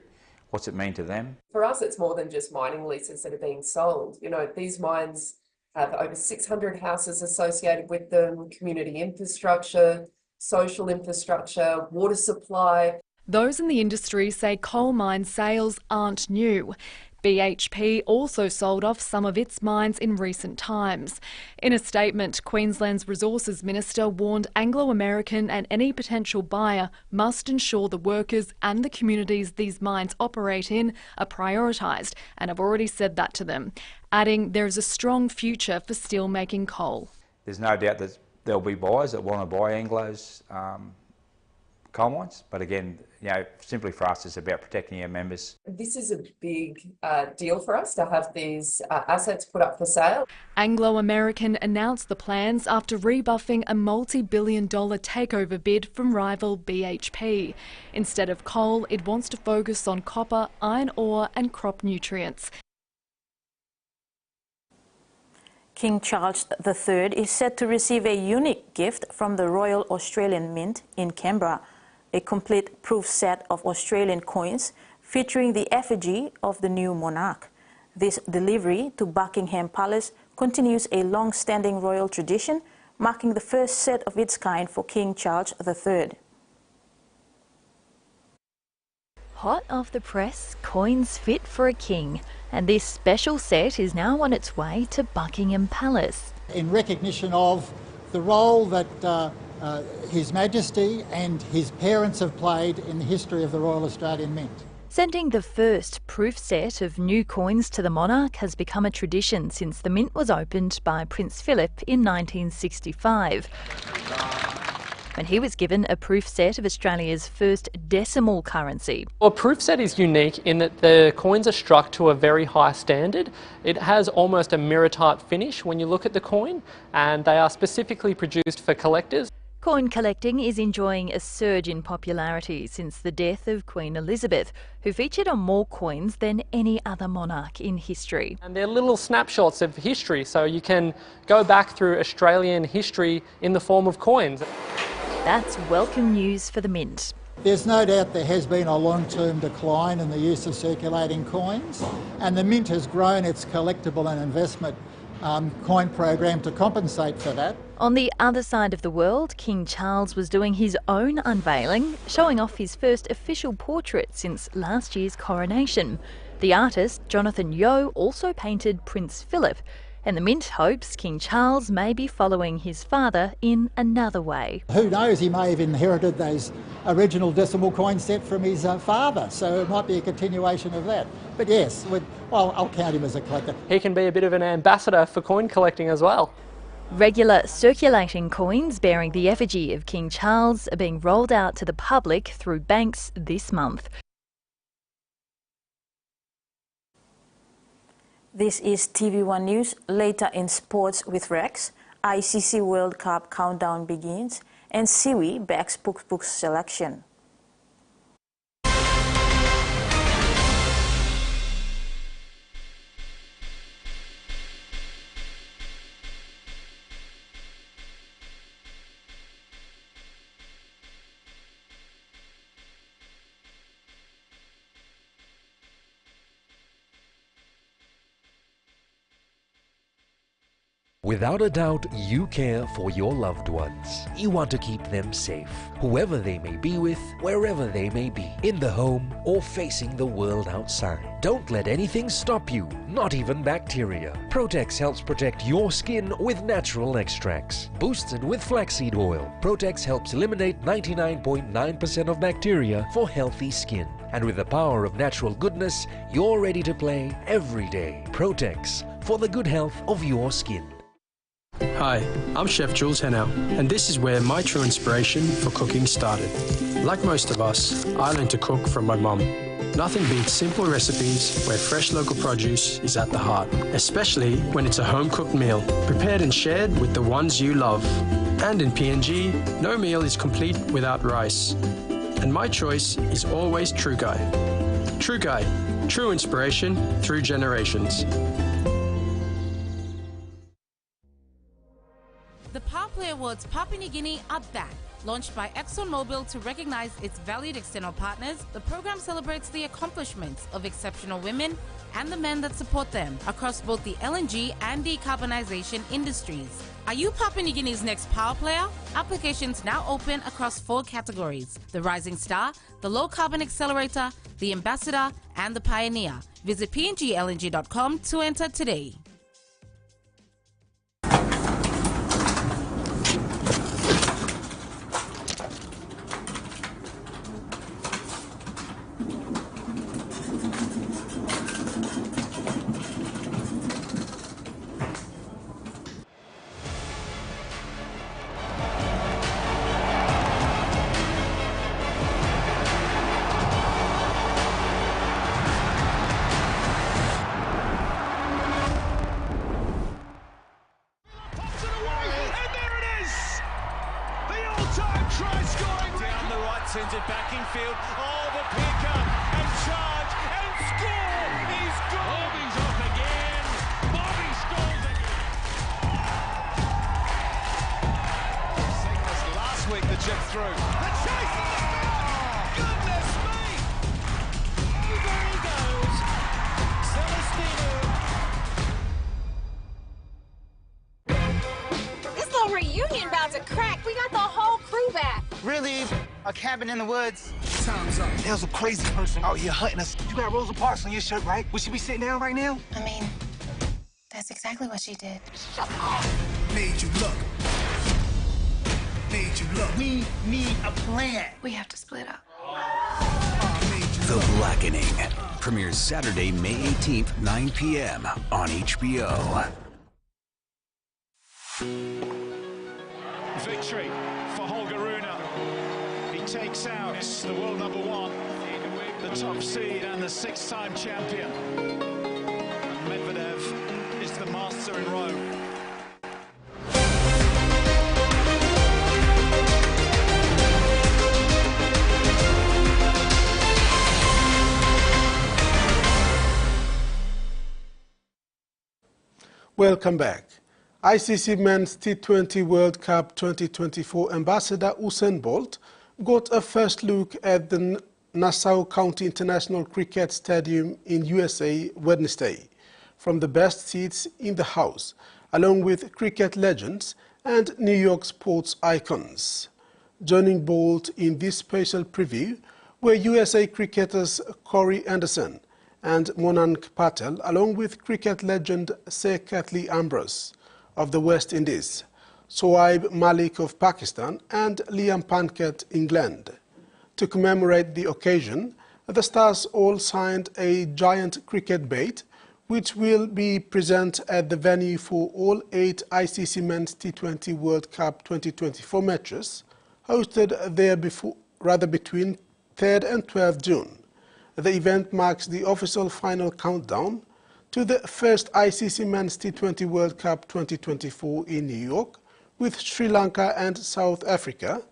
Speaker 20: What's it mean to them?
Speaker 21: For us, it's more than just mining leases that are being sold. You know, these mines have over 600 houses associated with them, community infrastructure, social infrastructure, water supply.
Speaker 16: Those in the industry say coal mine sales aren't new. BHP also sold off some of its mines in recent times. In a statement, Queensland's Resources Minister warned Anglo American and any potential buyer must ensure the workers and the communities these mines operate in are prioritised, and have already said that to them, adding there is a strong future for steel-making coal.
Speaker 20: There's no doubt that there'll be buyers that want to buy Anglo's coal mines, but again, you know, simply for us, it's about protecting our members.
Speaker 21: This is a big deal for us to have these assets put up for sale.
Speaker 16: Anglo American announced the plans after rebuffing a multi-billion-dollar takeover bid from rival BHP. Instead of coal, it wants to focus on copper, iron ore and crop nutrients.
Speaker 3: King Charles III is set to receive a unique gift from the Royal Australian Mint in Canberra, a complete proof set of Australian coins featuring the effigy of the new monarch. This delivery to Buckingham Palace continues a long-standing royal tradition, marking the first set of its kind for King Charles III.
Speaker 22: Hot off the press, coins fit for a king. And this special set is now on its way to Buckingham Palace.
Speaker 23: In recognition of the role that His Majesty and his parents have played in the history of the Royal Australian Mint.
Speaker 22: Sending the first proof set of new coins to the monarch has become a tradition since the mint was opened by Prince Philip in 1965. When he was given a proof set of Australia's first decimal currency.
Speaker 28: Well, a proof set is unique in that the coins are struck to a very high standard. It has almost a mirror-type finish when you look at the coin, and they are specifically produced for collectors.
Speaker 22: Coin collecting is enjoying a surge in popularity since the death of Queen Elizabeth, who featured on more coins than any other monarch in history.
Speaker 28: And they're little snapshots of history, so you can go back through Australian history in the form of coins.
Speaker 22: That's welcome news for the Mint.
Speaker 23: There's no doubt there has been a long-term decline in the use of circulating coins, and the Mint has grown its collectible and investment coin program to compensate for that.
Speaker 22: On the other side of the world, King Charles was doing his own unveiling, showing off his first official portrait since last year's coronation. The artist, Jonathan Yeo, also painted Prince Philip. And the Mint hopes King Charles may be following his father in another way.
Speaker 23: Who knows, he may have inherited those original decimal coin set from his father, so it might be a continuation of that. But yes, I'll count him as a collector.
Speaker 28: He can be a bit of an ambassador for coin collecting as well.
Speaker 22: Regular circulating coins bearing the effigy of King Charles are being rolled out to the public through banks this month.
Speaker 3: This is TVWAN News. Later in sports with Rex, ICC World Cup countdown begins and Siwi backs Puk's selection.
Speaker 2: Without a doubt, you care for your loved ones. You want to keep them safe, whoever they may be with, wherever they may be, in the home or facing the world outside. Don't let anything stop you, not even bacteria. Protex helps protect your skin with natural extracts. Boosted with flaxseed oil, Protex helps eliminate 99.9% of bacteria for healthy skin. And with the power of natural goodness, you're ready to play every day. Protex, for the good health of your skin.
Speaker 4: Hi, I'm Chef Jules Hennell, and this is where my true inspiration for cooking started. Like most of us, I learned to cook from my mum. Nothing beats simple recipes where fresh local produce is at the heart, especially when it's a home-cooked meal, prepared and shared with the ones you love. And in PNG, no meal is complete without rice. And my choice is always True Guy. True Guy, true inspiration through generations.
Speaker 5: The Power Play Awards Papua New Guinea are back. Launched by ExxonMobil to recognize its valued external partners, the program celebrates the accomplishments of exceptional women and the men that support them across both the LNG and decarbonisation industries. Are you Papua New Guinea's next power player? Applications now open across 4 categories: the Rising Star, the Low Carbon Accelerator, the Ambassador and the Pioneer. Visit PNG-LNG.com to enter today.
Speaker 7: Sends it back in field. Oh, the pick up and charge and score. He's gone. Bobby's off again. Bobby scores again. Seen this last week, the chip through. The chase in the back. Goodness me. Over he goes. Celestino.
Speaker 9: This little reunion about to crack. We got the whole crew back.
Speaker 10: Really? A cabin in the woods? Time's up. There's a crazy person out here hunting us. You got Rosa Parks on your shirt, right? Would she be sitting down right now?
Speaker 9: I mean, that's exactly what she did.
Speaker 10: Shut up. Made you look. Made you look. We need a plan.
Speaker 9: We have to split up.
Speaker 25: The Blackening premieres Saturday, May 18th, 9 p.m. on HBO.
Speaker 7: Victory for Holger Rune. He takes out the world #1, the top seed and the 6-time champion. And Medvedev is the master in Rome.
Speaker 12: Welcome back. ICC Men's T20 World Cup 2024 ambassador Usain Bolt got a first look at the Nassau County International Cricket Stadium in USA Wednesday from the best seats in the house, along with cricket legends and New York sports icons. Joining Bolt in this special preview were USA cricketers Corey Anderson and Monank Patel, along with cricket legend Sir Cathleen Ambrose of the West Indies, Sohaib Malik of Pakistan and Liam Plunkett, England. To commemorate the occasion, the stars all signed a giant cricket bat, which will be present at the venue for all 8 ICC Men's T20 World Cup 2024 matches, hosted there between 3rd and 12th June. The event marks the official final countdown to the first ICC Men's T20 World Cup 2024 in New York, with Sri Lanka and South Africa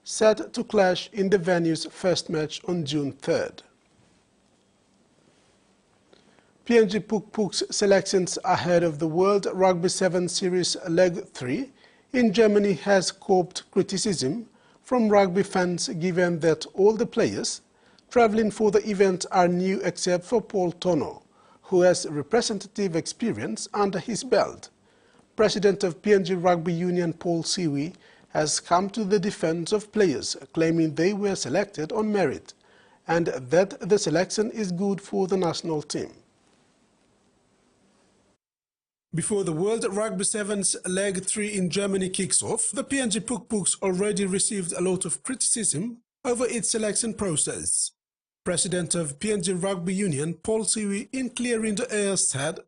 Speaker 12: set to clash in the venue's first match on June 3rd. PNG Puk-Puk's selections ahead of the World Rugby 7 Series Leg 3 in Germany has coped criticism from rugby fans, given that all the players travelling for the event are new except for Paul Tono, who has representative experience under his belt. President of PNG Rugby Union Paul Siwi has come to the defence of players, claiming they were selected on merit and that the selection is good for the national team. Before the World Rugby 7's Leg 3 in Germany kicks off, the PNG Puk-Puks already received a lot of criticism over its selection process. President of PNG Rugby Union Paul Siwi, in Clearing the Air, said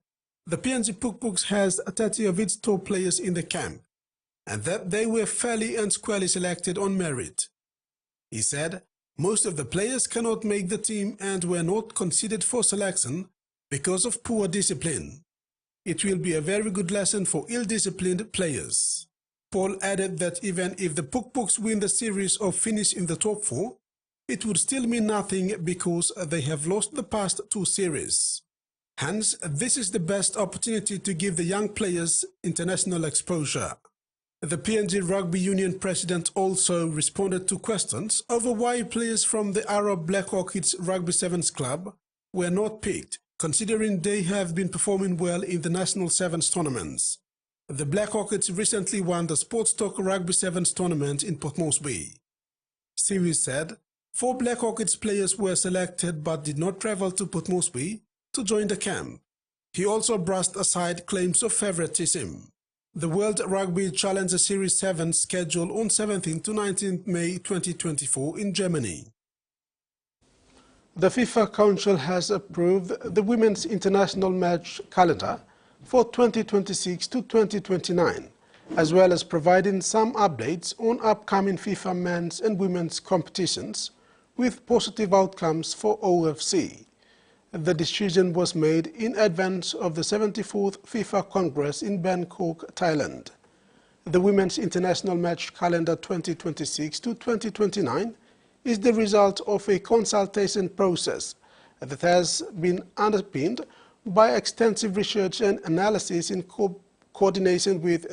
Speaker 12: the PNG Puk-Puks has 30 of its top players in the camp, and that they were fairly and squarely selected on merit. He said most of the players cannot make the team and were not considered for selection because of poor discipline. It will be a very good lesson for ill-disciplined players. Paul added that even if the Puk-Puks win the series or finish in the top 4, it would still mean nothing because they have lost the past 2 series. Hence, this is the best opportunity to give the young players international exposure. The PNG Rugby Union president also responded to questions over why players from the Arab Black Orchids Rugby Sevens club were not picked, considering they have been performing well in the National Sevens tournaments. The Black Orchids recently won the Sports Talk Rugby Sevens tournament in Port Moresby. Siwi said 4 Black Orchids players were selected but did not travel to Port Moresby to join the camp. He also brushed aside claims of favoritism. The World Rugby Challenger Series 7 scheduled on 17th to 19th May 2024 in Germany. The FIFA Council has approved the Women's International Match calendar for 2026 to 2029, as well as providing some updates on upcoming FIFA men's and women's competitions with positive outcomes for OFC. The decision was made in advance of the 74th FIFA Congress in Bangkok, Thailand. The Women's International Match calendar 2026 to 2029 is the result of a consultation process that has been underpinned by extensive research and analysis in coordination with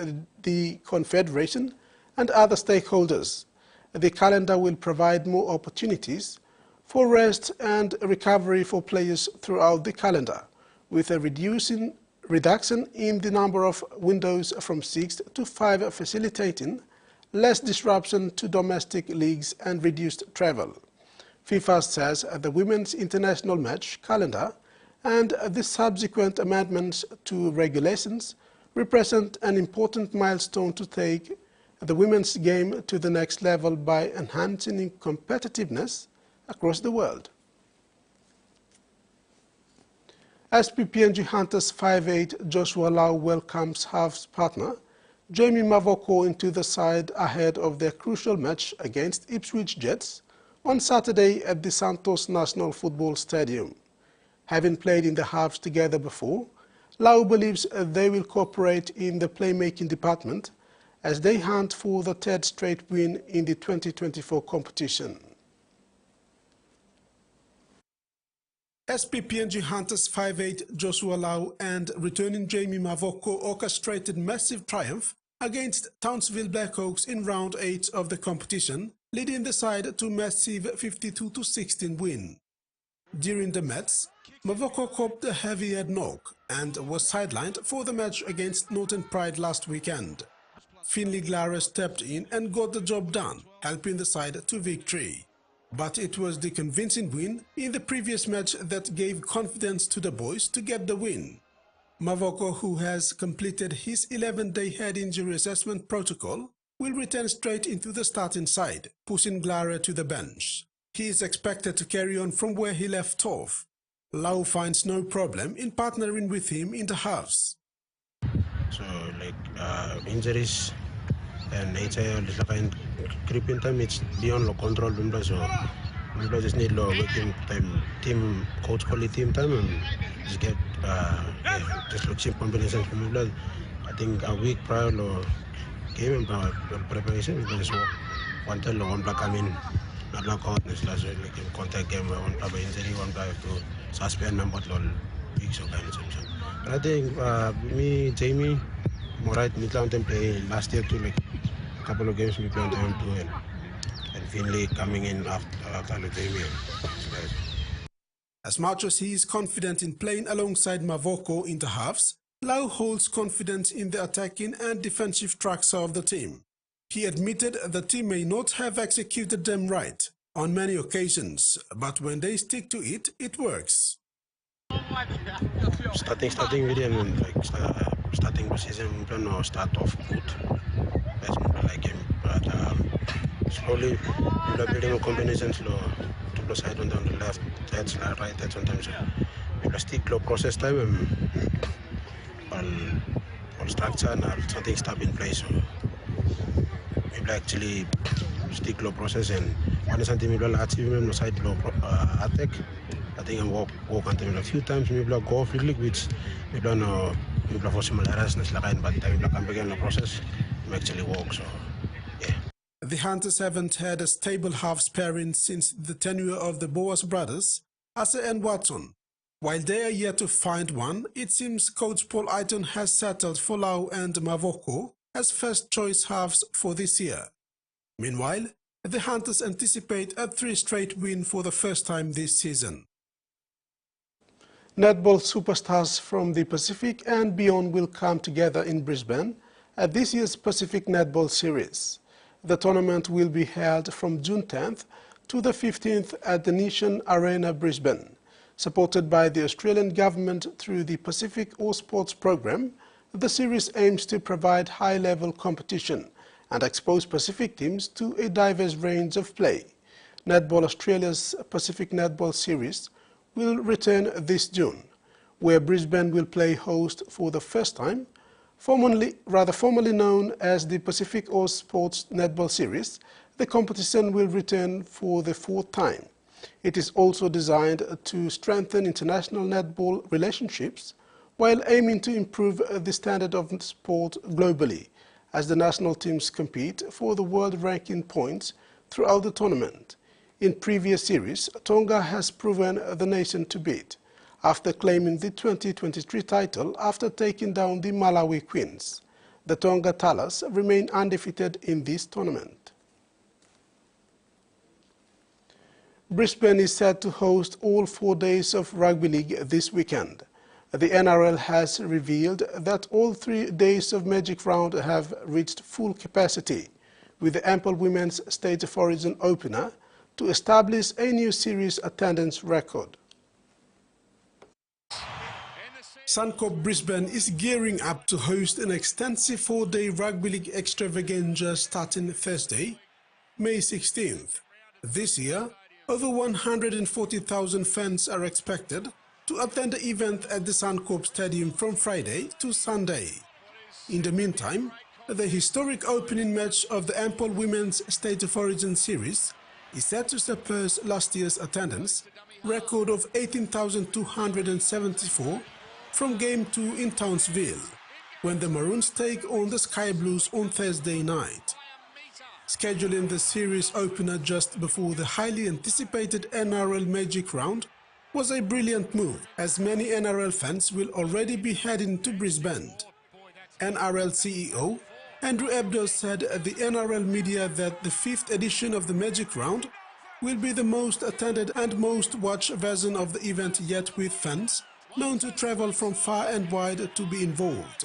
Speaker 12: the Confederation and other stakeholders. The calendar will provide more opportunities for rest and recovery for players throughout the calendar, with a reduction in the number of windows from 6 to 5, facilitating less disruption to domestic leagues and reduced travel. FIFA says the Women's International Match calendar and the subsequent amendments to regulations represent an important milestone to take the women's game to the next level by enhancing competitiveness across the world. SP PNG Hunters 5'8" Joshua Lau welcomes halves partner Jamie Mavoko into the side ahead of their crucial match against Ipswich Jets on Saturday at the Santos National Football Stadium. Having played in the halves together before, Lau believes they will cooperate in the playmaking department as they hunt for the 3rd straight win in the 2024 competition. SP PNG Hunters 5'8" Joshua Lau and returning Jamie Mavoko orchestrated massive triumph against Townsville Blackhawks in round 8 of the competition, leading the side to massive 52-16 win. During the match, Mavoko copped a heavy head knock and was sidelined for the match against Northern Pride last weekend. Finley Glarer stepped in and got the job done, helping the side to victory. But it was the convincing win in the previous match that gave confidence to the boys to get the win. Mavoko, who has completed his 11-day head injury assessment protocol, will return straight into the starting side, pushing Glara to the bench. He is expected to carry on from where he left off. Lau finds no problem in partnering with him in the halves.
Speaker 6: So, injuries and nature creeping time, it's beyond the control. So, we just need working time, team coach quality team time, and just get just look cheap combinations. I think a week prior to game and preparation, we just one tell one black come in, not knock out, like contact game, one play by injury, one play to suspend number of weeks or kind of something. But I think me, Jamie, Morait, Midland play last year too, like a couple of games we played them too, and Finley coming in after the Jamie.
Speaker 12: As much as he is confident in playing alongside Mavoko in the halves, Lau holds confidence in the attacking and defensive tracks of the team. He admitted the team may not have executed them right on many occasions, but when they stick to it, it works.
Speaker 6: Starting with him, like starting the season, plan or start off good. That's like him, but slowly we're building a combination slow to the side and down the left, that's right, that's sometimes we stick low process time and all structure and something stop in place. So we actually stick low process and when something we will achieve on the side low attack. I think I'm walk until a few times maybe go off really, which we don't know maybe for similar errors but time we come again the process we actually walk. So yeah.
Speaker 12: The Hunters haven't had a stable halves pairing since the tenure of the Boas brothers, Asa and Watson. While they are yet to find one, it seems coach Paul Aiton has settled for Lau and Mavoko as first choice halves for this year. Meanwhile, the Hunters anticipate a 3 straight win for the first time this season. Netball superstars from the Pacific and beyond will come together in Brisbane at this year's Pacific Netball Series. The tournament will be held from June 10th to the 15th at the Nissan Arena, Brisbane. Supported by the Australian government through the Pacific All Sports program, the series aims to provide high-level competition and expose Pacific teams to a diverse range of play. Netball Australia's Pacific Netball Series will return this June, where Brisbane will play host for the first time. Formally known as the Pacific All Sports Netball Series, the competition will return for the 4th time. It is also designed to strengthen international netball relationships while aiming to improve the standard of sport globally as the national teams compete for the world ranking points throughout the tournament. In previous series, Tonga has proven the nation to beat after claiming the 2023 title after taking down the Malawi Queens. The Tonga Talas remain undefeated in this tournament. Brisbane is set to host all 4 days of Rugby League this weekend. The NRL has revealed that all 3 days of Magic Round have reached full capacity, with the Ample Women's State of Origin opener to establish a new series attendance record. Suncorp Brisbane is gearing up to host an extensive 4-day Rugby League extravaganza starting Thursday, May 16th. This year, over 140,000 fans are expected to attend the event at the Suncorp Stadium from Friday to Sunday. In the meantime, the historic opening match of the Ample Women's State of Origin series is set to surpass last year's attendance record of 18,274 from Game 2 in Townsville, when the Maroons take on the Sky Blues on Thursday night. Scheduling the series opener just before the highly anticipated NRL Magic Round was a brilliant move, as many NRL fans will already be heading to Brisbane. NRL CEO Andrew Abdo said at the NRL media that the 5th edition of the Magic Round will be the most attended and most watched version of the event yet, with fans known to travel from far and wide to be involved.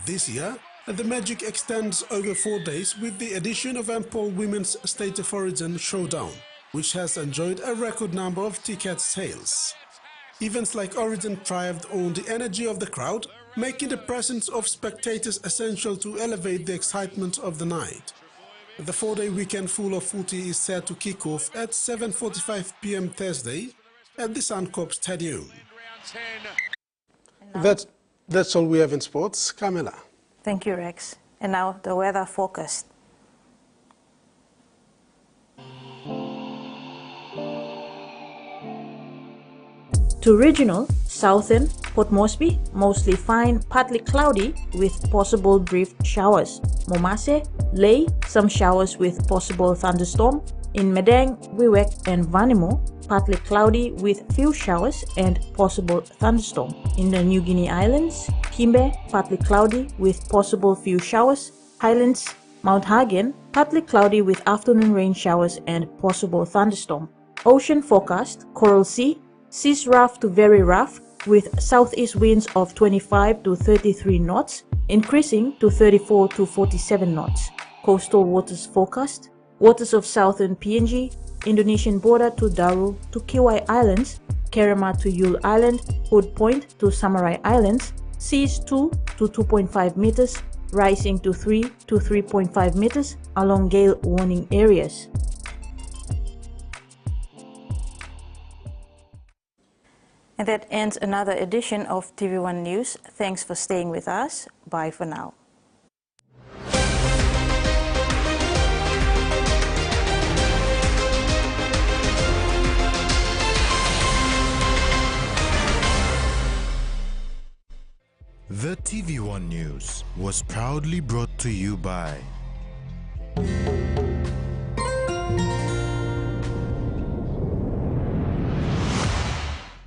Speaker 12: This year, the Magic extends over 4 days with the addition of Ample Women's State of Origin Showdown, which has enjoyed a record number of ticket sales. Events like Origin thrived on the energy of the crowd, making the presence of spectators essential to elevate the excitement of the night. The 4-day weekend full of footy is set to kick off at 7:45 p.m. Thursday at the Suncorp Stadium. That's all we have in sports. Camilla.
Speaker 3: Thank you, Rex. And now the weather forecast. To regional, southern, Port Moresby, mostly fine, partly cloudy with possible brief showers. Momase, Lae, some showers with possible thunderstorm. In Madang, Wewak and Vanimo, partly cloudy with few showers and possible thunderstorm. In the New Guinea Islands, Kimbe, partly cloudy with possible few showers. Highlands, Mount Hagen, partly cloudy with afternoon rain showers and possible thunderstorm. Ocean forecast, Coral Sea, seas rough to very rough with southeast winds of 25 to 33 knots, increasing to 34 to 47 knots. Coastal waters forecast, waters of southern PNG, Indonesian border to Daru to Kiwai Islands, Kerema to Yule Island, Hood Point to Samarai Islands, seas 2 to 2.5 meters, rising to 3 to 3.5 meters along gale warning areas. And that ends another edition of TVWAN News. Thanks for staying with us. Bye for now.
Speaker 11: The TVWAN News was proudly brought to you by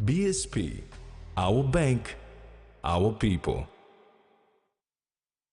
Speaker 11: BSP, our bank, our people.